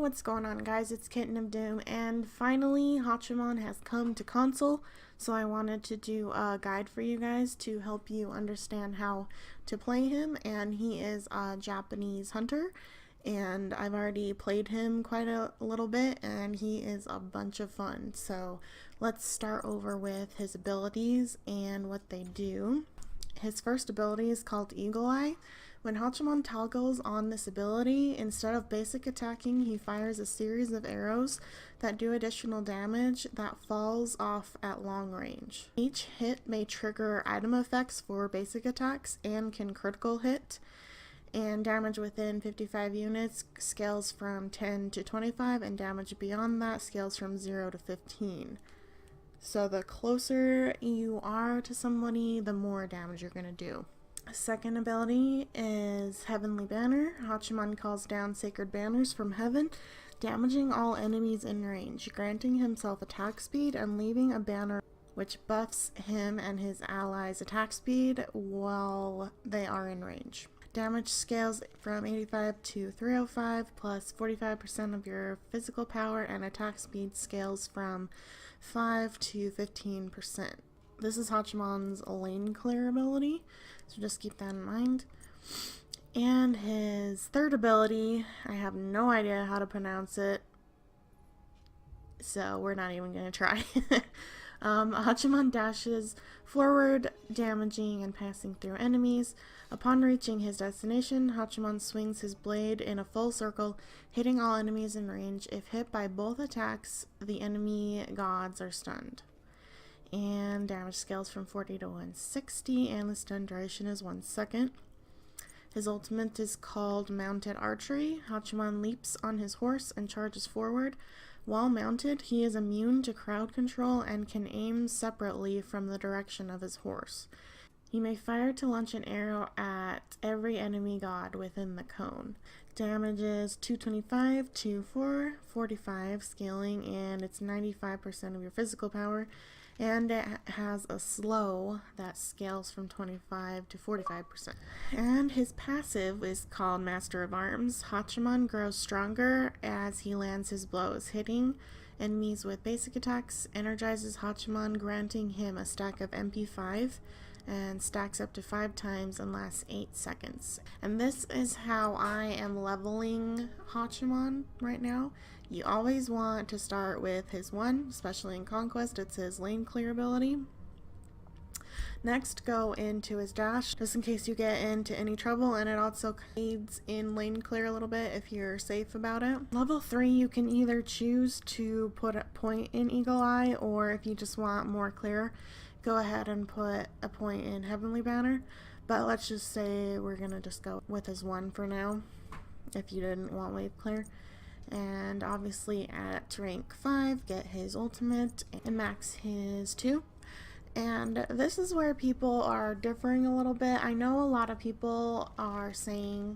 what's going on, guys? It's Kitten of Doom, and finally Hachiman has come to console, so I wanted to do a guide for you guys to help you understand how to play him. And he is a Japanese hunter, and I've already played him quite a little bit, and he is a bunch of fun. So let's start over with his abilities and what they do. His first ability is called Eagle Eye. When Hachiman toggles on this ability, instead of basic attacking, he fires a series of arrows that do additional damage that falls off at long range. Each hit may trigger item effects for basic attacks and can critical hit, and damage within 55 units scales from 10 to 25, and damage beyond that scales from 0 to 15. So the closer you are to somebody, the more damage you're going to do. Second ability is Heavenly Banner. Hachiman calls down sacred banners from heaven, damaging all enemies in range, granting himself attack speed and leaving a banner which buffs him and his allies' attack speed while they are in range. Damage scales from 85 to 305 plus 45% of your physical power, and attack speed scales from 5 to 15%. This is Hachiman's lane clear ability, so just keep that in mind. And his third ability, I have no idea how to pronounce it, so we're not even going to try. Hachiman dashes forward, damaging and passing through enemies. Upon reaching his destination, Hachiman swings his blade in a full circle, hitting all enemies in range. If hit by both attacks, the enemy gods are stunned. And damage scales from 40 to 160, and the stun duration is 1 second. His ultimate is called Mounted Archery. Hachiman leaps on his horse and charges forward. While mounted, he is immune to crowd control and can aim separately from the direction of his horse. He may fire to launch an arrow at every enemy god within the cone. Damage is 225 to 445 scaling, and it's 95% of your physical power. And it has a slow that scales from 25 to 45%. And his passive is called Master of Arms. Hachiman grows stronger as he lands his blows. Hitting enemies with basic attacks energizes Hachiman, granting him a stack of MP5, and stacks up to 5 times and lasts 8 seconds. And this is how I am leveling Hachiman right now. You always want to start with his 1, especially in Conquest. It's his lane clear ability. Next, go into his dash, just in case you get into any trouble, and it also aids in lane clear a little bit if you're safe about it. Level 3, you can either choose to put a point in Eagle Eye, or if you just want more clear, go ahead and put a point in Heavenly Banner. But let's just say we're gonna just go with his 1 for now, if you didn't want wave clear. And obviously at rank 5, get his ultimate and max his 2. And this is where people are differing a little bit. I know a lot of people are saying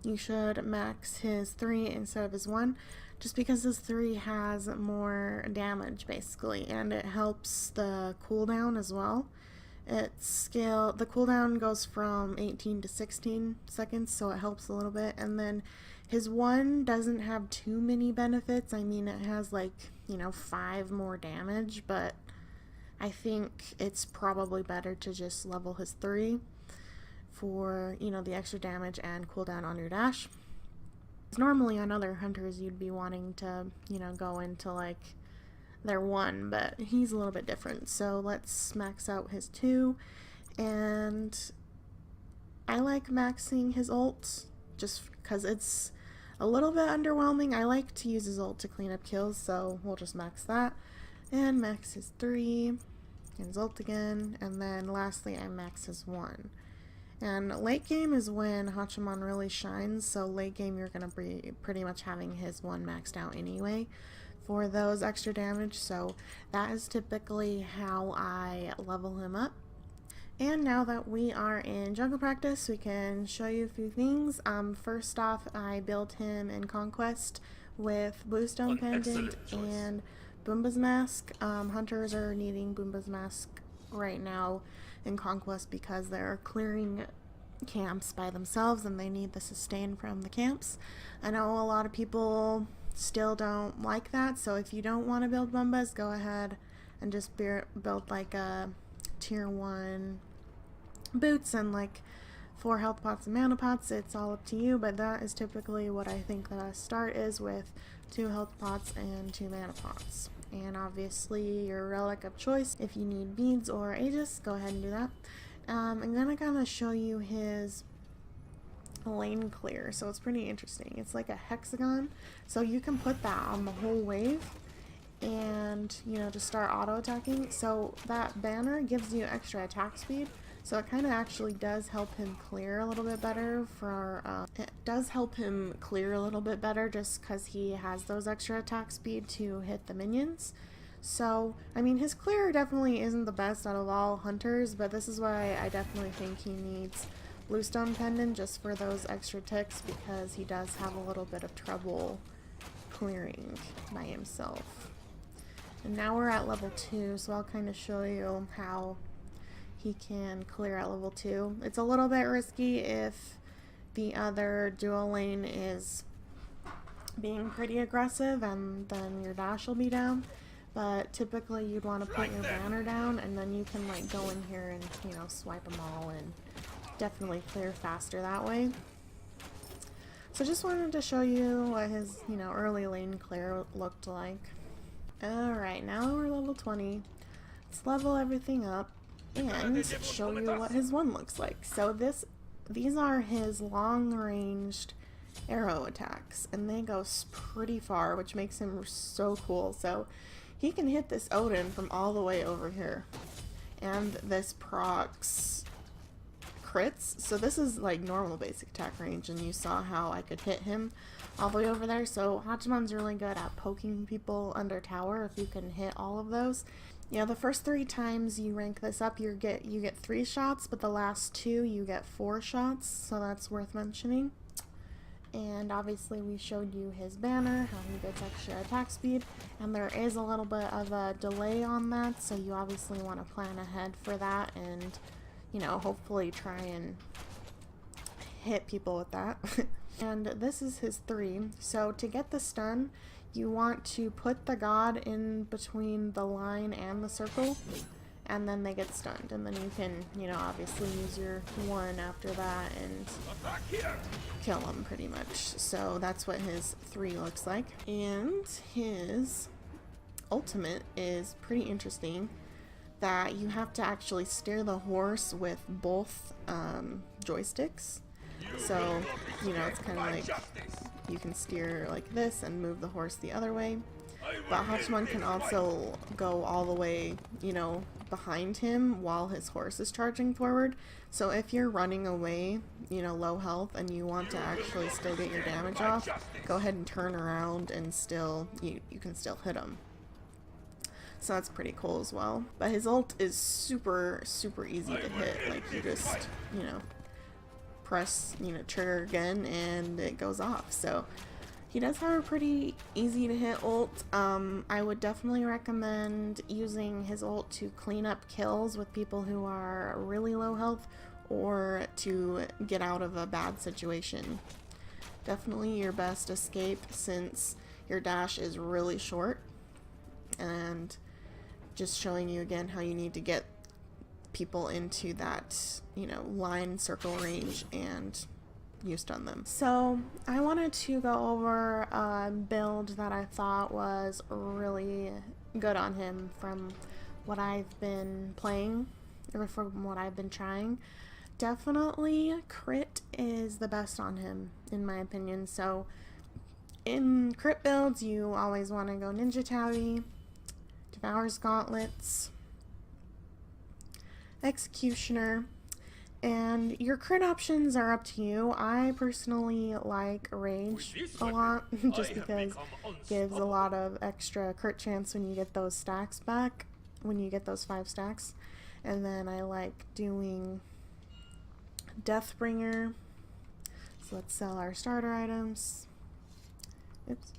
you should max his 3 instead of his 1, just because his 3 has more damage basically, and it helps the cooldown as well. The cooldown goes from 18 to 16 seconds, so it helps a little bit. And then his 1 doesn't have too many benefits. I mean, it has 5 more damage, but I think it's probably better to just level his 3 for, the extra damage and cooldown on your dash. Normally on other hunters you'd be wanting to, go into their 1, but he's a little bit different. So let's max out his 2, and I like maxing his ult just because it's a little bit underwhelming. I like to use his ult to clean up kills, so we'll just max that. And max his 3, and his ult again, and then lastly I max his 1. And late game is when Hachiman really shines, so late game you're going to be pretty much having his 1 maxed out anyway for those extra damage, so that is typically how I level him up. And now that we are in jungle practice, we can show you a few things. First off, I built him in Conquest with Bluestone Pendant and Boomba's Mask. Hunters are needing Boomba's Mask right now in Conquest because they're clearing camps by themselves and they need the sustain from the camps. I know a lot of people still don't like that. So if you don't want to build Bumbas, go ahead and just build like a tier 1 boots and like 4 health pots and mana pots. It's all up to you, but that is typically what I think the best start is, with 2 health pots and 2 mana pots. And obviously your relic of choice, if you need beads or Aegis, go ahead and do that. I'm gonna kind of show you his lane clear, so it's pretty interesting. It's like a hexagon, so you can put that on the whole wave and, you know, to start auto attacking. So that banner gives you extra attack speed, so it kind of actually does help him clear a little bit better just because he has those extra attack speed to hit the minions. So, I mean, his clear definitely isn't the best out of all hunters, but this is why I definitely think he needs Bluestone Pendant, just for those extra ticks, because he does have a little bit of trouble clearing by himself. And now we're at level 2, so I'll kind of show you how he can clear at level 2. It's a little bit risky if the other dual lane is being pretty aggressive, and then your dash will be down. But typically you'd want to put your banner down, and then you can like go in here and, you know, swipe them all and definitely clear faster that way. So just wanted to show you what his, you know, early lane clear looked like. Alright, now we're level 20. Let's level everything up and show you what his one looks like. So these are his long-ranged arrow attacks, and they go pretty far, which makes him so cool. So he can hit this Odin from all the way over here, and this procs crits. So this is like normal basic attack range, and you saw how I could hit him all the way over there. So Hachiman's really good at poking people under tower if you can hit all of those. Yeah, the first 3 times you rank this up, you get 3 shots, but the last 2 you get 4 shots, so that's worth mentioning. And obviously we showed you his banner, how he gets extra attack speed, and there is a little bit of a delay on that, so you obviously want to plan ahead for that and, you know, hopefully try and hit people with that. And this is his 3. So to get the stun, you want to put the god in between the line and the circle, and then they get stunned, and then you can, you know, obviously use your 1 after that and kill them pretty much. So that's what his 3 looks like. And his ultimate is pretty interesting, that you have to actually steer the horse with both joysticks. So, you know, it's kind of like you can steer like this and move the horse the other way. But Hachiman can also go all the way, you know, behind him while his horse is charging forward. So if you're running away, you know, low health, and you want to actually still get your damage off, go ahead and turn around and still, you can still hit him. So that's pretty cool as well. But his ult is super, super easy to hit. Like, you just, you know, press, you know, trigger again and it goes off. So he does have a pretty easy to hit ult. I would definitely recommend using his ult to clean up kills with people who are really low health, or to get out of a bad situation. Definitely your best escape, since your dash is really short. And just showing you again how you need to get people into that, you know, line circle range and you stun them. So I wanted to go over a build that I thought was really good on him from what I've been playing, or from what I've been trying. Definitely crit is the best on him, in my opinion. So in crit builds, you always want to go Ninja Tabby, Devour's Gauntlets, Executioner, and your crit options are up to you. I personally like Rage a lot, just because it gives a lot of extra crit chance when you get those stacks back, when you get those 5 stacks. And then I like doing Deathbringer. So let's sell our starter items. Oops.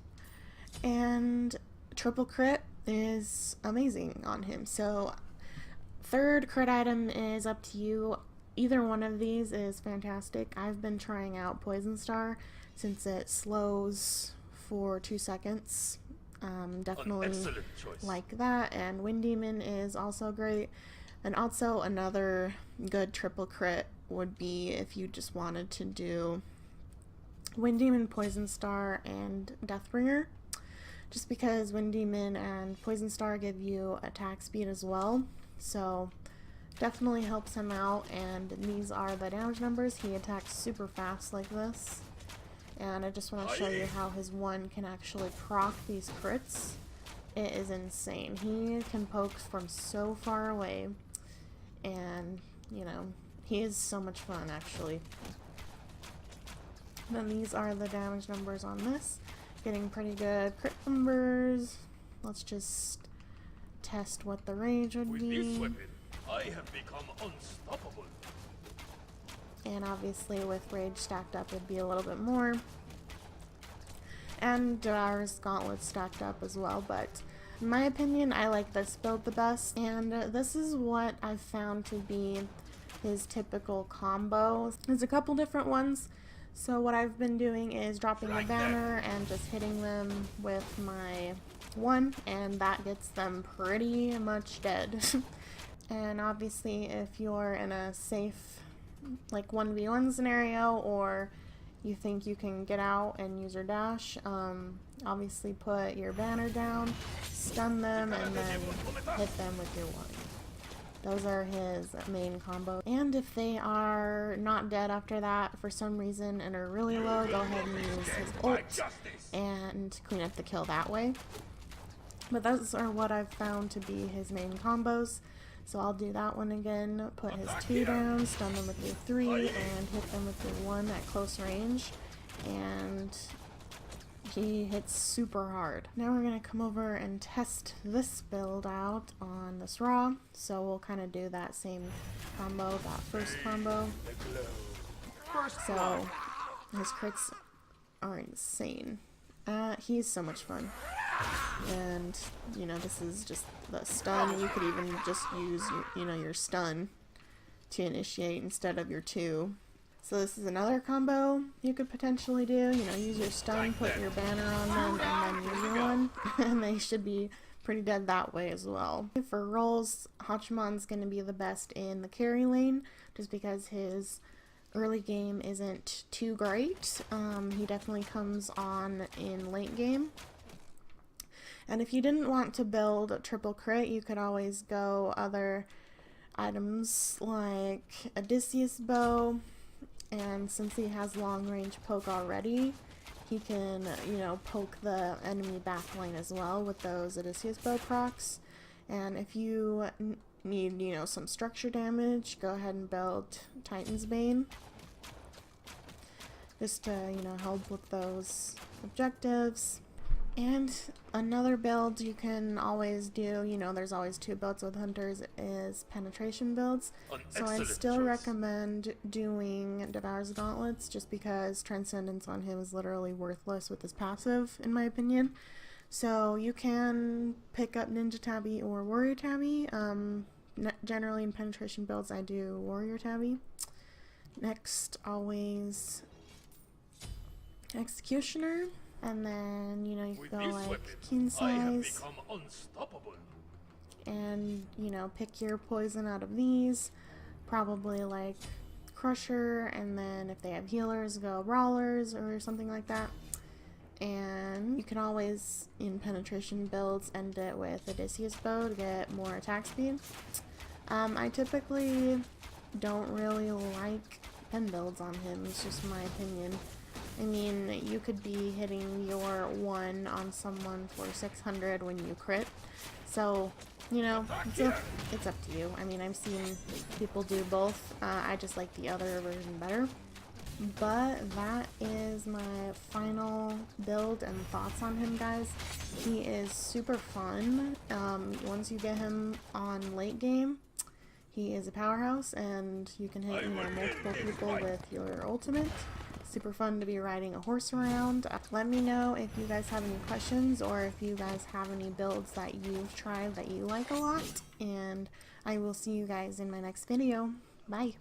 And triple crit is amazing on him. So third crit item is up to you. Either one of these is fantastic. I've been trying out Poison Star since it slows for 2 seconds. Definitely like that. And Wind Demon is also great. And also another good triple crit would be if you just wanted to do Wind Demon, Poison Star, and Deathbringer. Just because Wind Demon and Poison Star give you attack speed as well. So definitely helps him out. And these are the damage numbers. He attacks super fast like this. And I just want to show you how his one can actually proc these crits. It is insane. He can poke from so far away. And, you know, he is so much fun actually. Then these are the damage numbers on this. Getting pretty good crit numbers. Let's just test what the range would be. With this weapon, I have become unstoppable. And obviously with rage stacked up it'd be a little bit more. And Devour's Gauntlet stacked up as well, but in my opinion I like this build the best. And this is what I've found to be his typical combo. There's a couple different ones. So what I've been doing is dropping a banner and just hitting them with my one, and that gets them pretty much dead. And obviously if you're in a safe like 1v1 scenario, or you think you can get out and use your dash, obviously put your banner down, stun them, and then hit them with your one. Those are his main combo. And if they are not dead after that for some reason and are really low, go ahead and use his ult and clean up the kill that way. But those are what I've found to be his main combos. So I'll do that one again, put his 2 down, stun them with your 3, and hit them with your 1 at close range. And he hits super hard. Now we're going to come over and test this build out on this Raw. So we'll kind of do that same combo, that first combo. So his crits are insane. He's so much fun. And, you know, this is just the stun. You could even just use, your stun to initiate instead of your 2. So this is another combo you could potentially do. You know, use your stun, put your banner on them, and then use your one. And they should be pretty dead that way as well. For rolls, Hachiman's going to be the best in the carry lane, just because his early game isn't too great. He definitely comes on in late game. And if you didn't want to build a triple crit, you could always go other items like Odysseus bow. And since he has long range poke already, he can, poke the enemy back line as well with those Odysseus bow procs. And if you need, some structure damage, go ahead and build Titan's Bane. Just to, help with those objectives. And another build you can always do, there's always 2 builds with hunters, is penetration builds. So I'd still recommend doing Devour's Gauntlets, just because Transcendence on him is literally worthless with his passive, in my opinion. So you can pick up Ninja Tabby or Warrior Tabby. Generally in penetration builds I do Warrior Tabby. Next, always Executioner. And then, you can go like King Size, and, pick your poison out of these, probably like Crusher, and then if they have healers, go Brawlers or something like that. And you can always, in penetration builds, end it with Odysseus bow to get more attack speed. I typically don't really like pen builds on him, it's just my opinion. I mean, you could be hitting your 1 on someone for 600 when you crit, so, it's up to you. I mean, I've seen people do both. I just like the other version better. But that is my final build and thoughts on him, guys. He is super fun. Once you get him on late game, he is a powerhouse, and you can hit multiple people with your ultimate. Super fun to be riding a horse around. Let me know if you guys have any questions, or if you guys have any builds that you've tried that you like a lot, and I will see you guys in my next video. Bye!